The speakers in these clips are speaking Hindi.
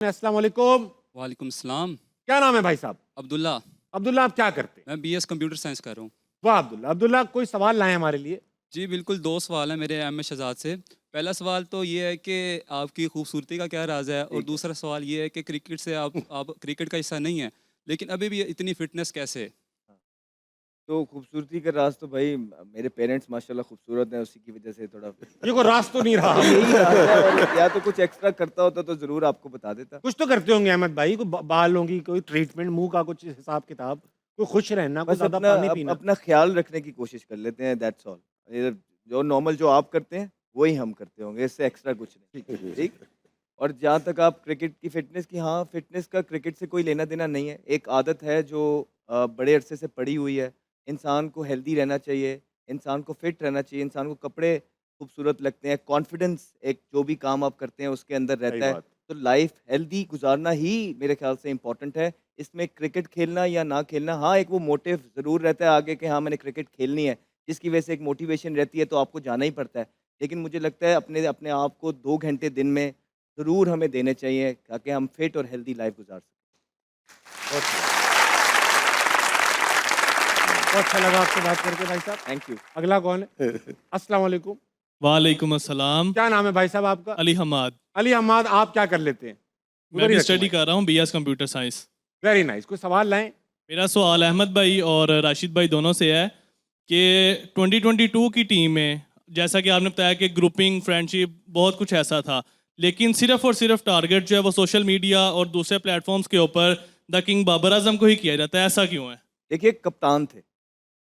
अस्सलाम वालेकुम। वालेकुम सलाम। क्या नाम है भाई साहब? अब्दुल्ला। अब्दुल्ला, आप क्या करते हैं? मैं बीएस कंप्यूटर साइंस कर रहा हूँ। वाह अब्दुल्ला। अब्दुल्ला, कोई सवाल लाए हमारे लिए? जी बिल्कुल, दो सवाल हैं मेरे एम ए शहजाद से। पहला सवाल तो ये है कि आपकी खूबसूरती का क्या राज है, और ठीक है। दूसरा सवाल ये है कि क्रिकेट से आप क्रिकेट का हिस्सा नहीं है, लेकिन अभी भी इतनी फिटनेस कैसे है? तो खूबसूरती का राज तो भाई मेरे पेरेंट्स माशाल्लाह खूबसूरत हैं, उसी की वजह से थोड़ा ये कोई राज तो नहीं रहा। तो यही राज है। और या तो कुछ एक्स्ट्रा करता होता तो ज़रूर आपको बता देता। कुछ तो करते होंगे अहमद भाई, कोई बालों की कोई ट्रीटमेंट, मुंह का कुछ हिसाब किताब, कोई खुश रहना, कोई बस ज्यादा अपना पानी पीना। अपना ख़्याल रखने की कोशिश कर लेते हैं, दैट्स ऑल। ये जो नॉर्मल जो आप करते हैं, वही हम करते होंगे, इससे एक्स्ट्रा कुछ नहीं। ठीक? और जहाँ तक आप क्रिकेट की फ़िटनेस की, हाँ, फ़िटनेस का क्रिकेट से कोई लेना-देना नहीं है। एक आदत है जो बड़े अरसे से पड़ी हुई है। इंसान को हेल्दी रहना चाहिए, इंसान को फिट रहना चाहिए, इंसान को कपड़े खूबसूरत लगते हैं, कॉन्फिडेंस एक जो भी काम आप करते हैं उसके अंदर सही रहता है। बात। तो लाइफ़ हेल्दी गुज़ारना ही मेरे ख़्याल से इम्पोर्टेंट है। इसमें क्रिकेट खेलना या ना खेलना, हाँ, एक वो मोटिव ज़रूर रहता है आगे कि हाँ, मैंने क्रिकेट खेलनी है, जिसकी वजह से एक मोटिवेशन रहती है तो आपको जाना ही पड़ता है। लेकिन मुझे लगता है अपने अपने आप को 2 घंटे दिन में ज़रूर हमें देने चाहिए ताकि हम फिट और हेल्दी लाइफ़ गुज़ार सकें। बहुत बढ़िया। बहुत अच्छा लगा आपसे बात करके भाई साहब। Thank you. अगला कौन है? अस्सलाम वालेकुम। वालेकुम अस्सलाम। क्या नाम है भाई साहब आपका? अली हमाद। अली अहमद, आप क्या कर लेते हैं? मैं उधर ही भी रखो स्टडी भाई। कर रहा हूँ BS computer science. Very nice. कोई सवाल लाएं? मेरा सवाल अहमद भाई और राशिद भाई दोनों से है कि 2022 की टीम में, जैसा कि आपने बताया कि ग्रुपिंग, फ्रेंडशिप, बहुत कुछ ऐसा था, लेकिन सिर्फ और सिर्फ टारगेट जो है वो सोशल मीडिया और दूसरे प्लेटफॉर्म्स के ऊपर द किंग बाबर आजम को ही किया जाता है, ऐसा क्यों है? देखिए, कप्तान थे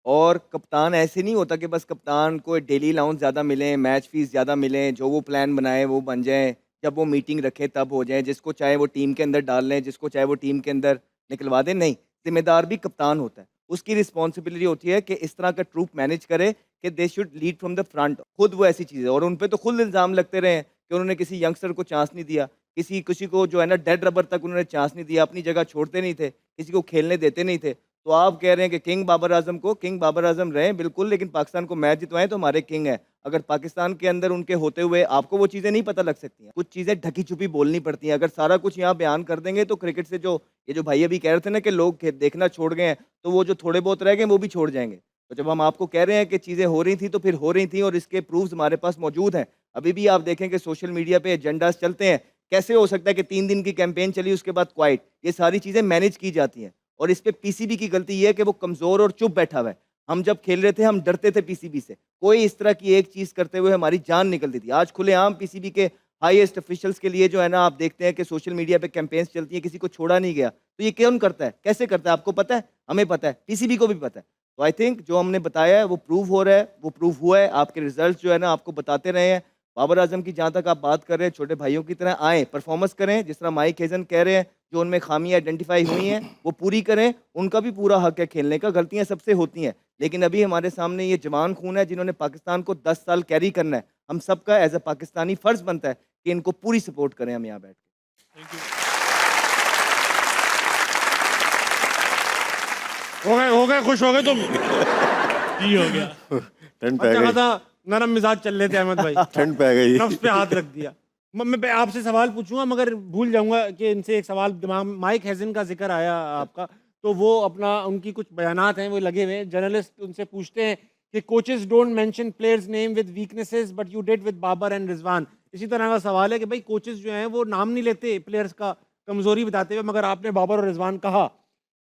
और कप्तान ऐसे नहीं होता कि बस कप्तान को डेली अलाउंस ज़्यादा मिलें, मैच फ़ीस ज़्यादा मिलें, जो वो प्लान बनाए वो बन जाएँ, जब वो मीटिंग रखे तब हो जाए, जिसको चाहे वो टीम के अंदर डाल लें, जिसको चाहे वो टीम के अंदर निकलवा दें, नहीं। ज़िम्मेदार भी कप्तान होता है। उसकी रिस्पॉन्सिबिलिटी होती है कि इस तरह का ट्रूप मैनेज करे कि they should lead from the front. खुद वो ऐसी चीज़ है और उन पे तो खुद इल्ज़ाम लगते रहे हैं कि उन्होंने किसी यंगस्टर को चांस नहीं दिया, किसी किसी को जो है ना डेड रबर तक उन्होंने चांस नहीं दिया, अपनी जगह छोड़ते नहीं थे, किसी को खेलने देते नहीं थे। तो आप कह रहे हैं कि किंग बाबर आजम को किंग बाबर आजम रहें बिल्कुल, लेकिन पाकिस्तान को मैच जितवाएं तो हमारे किंग हैं। अगर पाकिस्तान के अंदर उनके होते हुए आपको वो चीज़ें नहीं पता लग सकती हैं, कुछ चीज़ें ढकी छुपी बोलनी पड़ती हैं। अगर सारा कुछ यहाँ बयान कर देंगे तो क्रिकेट से जो ये जो भाई अभी कह रहे थे ना कि लोग देखना छोड़ गए हैं, तो वो जो थोड़े बहुत रह गए वो भी छोड़ जाएंगे। तो जब हम आपको कह रहे हैं कि चीज़ें हो रही थी तो फिर हो रही थी और इसके प्रूफ्स हमारे पास मौजूद हैं। अभी भी आप देखें कि सोशल मीडिया पे एजेंडास चलते हैं। कैसे हो सकता है कि 3 दिन की कैंपेन चली उसके बाद क्वाइट? ये सारी चीज़ें मैनेज की जाती हैं। और इस पे पीसीबी की गलती ये है कि वो कमज़ोर और चुप बैठा हुआ है। हम जब खेल रहे थे हम डरते थे पीसीबी से। कोई इस तरह की एक चीज़ करते हुए हमारी जान निकलती थी। आज खुलेआम पीसीबी के हाईएस्ट ऑफिशियल्स के लिए जो है ना आप देखते हैं कि सोशल मीडिया पे कैंपेन्स चलती हैं, किसी को छोड़ा नहीं गया। तो ये कौन करता है? कैसे करता है? आपको पता है? हमें पता है, पीसीबी को भी पता है। तो आई थिंक जो हमने बताया है वो प्रूव हो रहा है, वो प्रूव हुआ है। आपके रिजल्ट्स जो है ना आपको बताते रहे हैं। बाबर आजम की जहाँ तक आप बात कर रहे हैं, छोटे भाइयों की तरह आएँ, परफॉर्मेंस करें, जिस तरह माइक हेज़न कह रहे हैं, जो उनमें खामियाँ आइडेंटिफ़ाई हुई हैं, वो पूरी करें। उनका भी पूरा हक है खेलने का, गलतियाँ सबसे होती हैं। लेकिन अभी हमारे सामने ये जवान खून है जिन्होंने पाकिस्तान को 10 साल कैरी करना है। हम सबका एज़ अ पाकिस्तानी फ़र्ज़ बनता है कि इनको पूरी सपोर्ट करें हम यहाँ बैठ के। Thank you. हो गए, खुश हो गए तुम? जी हो गया। ठंड पै अच्छा गई। खासा नरम मिजाज चल रहे थे अहमद भाई। ठंड पै गई। नफ्स पे हाथ रख दिया। मैं आपसे सवाल पूछूंगा मगर भूल जाऊंगा कि इनसे एक सवाल दिमाग में, माइक हेज़न का जिक्र आया आपका, तो वो अपना उनकी कुछ बयानात हैं वो लगे हुए हैं। जर्नलिस्ट उनसे पूछते हैं कि coaches don't mention players name with weaknesses but you did with Babar and Rizwan. इसी तरह का सवाल है कि भाई कोचेस जो हैं वो नाम नहीं लेते प्लेयर्स का कमजोरी बताते हुए, मगर आपने बाबर और रिजवान कहा,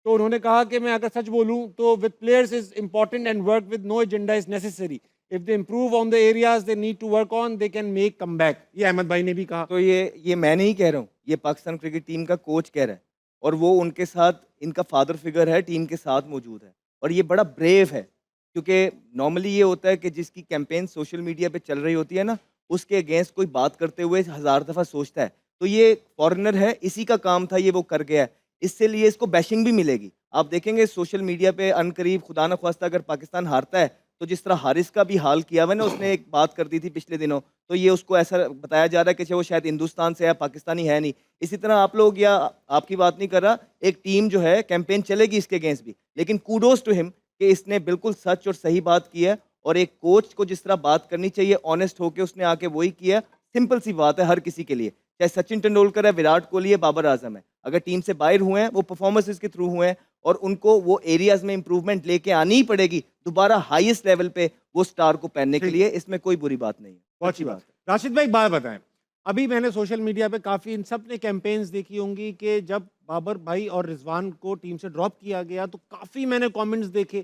तो उन्होंने कहा कि मैं अगर सच बोलूं तो with players is important and work with no agenda is necessary. If they improve on the areas they need to work on they can make come back. ये अहमद भाई ने भी कहा। तो ये मैं नहीं कह रहा हूँ, ये पाकिस्तान क्रिकेट टीम का कोच कह रहा है और वो उनके साथ इनका फादर फिगर है, टीम के साथ मौजूद है और ये बड़ा ब्रेव है क्योंकि नॉर्मली ये होता है कि जिसकी कैंपेन सोशल मीडिया पे चल रही होती है ना, उसके अगेंस्ट कोई बात करते हुए 1000 दफ़ा सोचता है। तो ये फॉरेनर है, इसी का काम था, ये वो कर गया है, इससे लिए इसको बैशिंग भी मिलेगी। आप देखेंगे सोशल मीडिया पे अनकरीब खुदा न ख्वास्ता अगर पाकिस्तान हारता है तो जिस तरह हारिस का भी हाल किया हुआ है ना, उसने एक बात कर दी थी पिछले दिनों, तो ये उसको ऐसा बताया जा रहा है कि वो शायद हिंदुस्तान से है, पाकिस्तानी है नहीं। इसी तरह आप लोग, या आपकी बात नहीं कर रहा, एक टीम जो है कैंपेन चलेगी इसके अगेंस्ट भी, लेकिन कूडोज टू हिम कि इसने बिल्कुल सच और सही बात की है और एक कोच को जिस तरह बात करनी चाहिए ऑनेस्ट होकर उसने आके वही किया। सिंपल सी बात है हर किसी के लिए। चाहे सचिन तेंदुलकर है, विराट कोहली है, बाबर आजम है, अगर टीम से बाहर हुए हैं वो परफॉर्मेंसेस के थ्रू हुए हैं और उनको वो एरियाज में इंप्रूवमेंट लेके आनी ही पड़ेगी दोबारा हाईएस्ट लेवल पे वो स्टार को पहनने के ठीक। लिए, इसमें कोई बुरी बात नहीं है। बहुत अच्छी बात है। राशिद भाई, बात बताएं, अभी मैंने सोशल मीडिया पे काफी इन सब ने कैंपेन्स देखी होंगी कि जब बाबर भाई और रिजवान को टीम से ड्रॉप किया गया तो काफी मैंने कमेंट्स देखे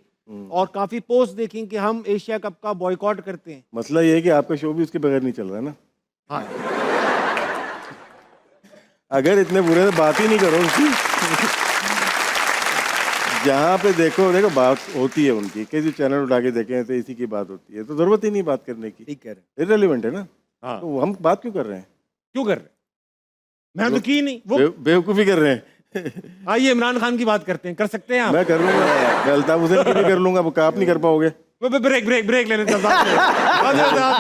और काफी पोस्ट देखी कि हम एशिया कप का बॉयकॉट करते हैं। मसला ये है कि आपका शो भी उसके बगैर नहीं चल रहा है ना। हाँ, अगर इतने बुरे से बात ही नहीं करो उसकी जहाँ पे देखो बात होती है उनकी, किसी चैनल उठा के देखें तो इसी की बात होती है, तो जरूरत ही नहीं बात करने की, ठीक कह रहे हैं। इररिलेवेंट है ना। हाँ, तो हम बात क्यों कर रहे हैं? क्यों कर रहे? मैं तो की नहीं वो। बेवकूफ़ी कर रहे हैं। आइए इमरान खान की बात करते हैं, कर सकते हैं आप? मैं कर लूंगा, मैं अल्ताफ हुसैन की भी कर लूंगा, वो आप नहीं कर पाओगे। ब्रेक ब्रेक ब्रेक लेने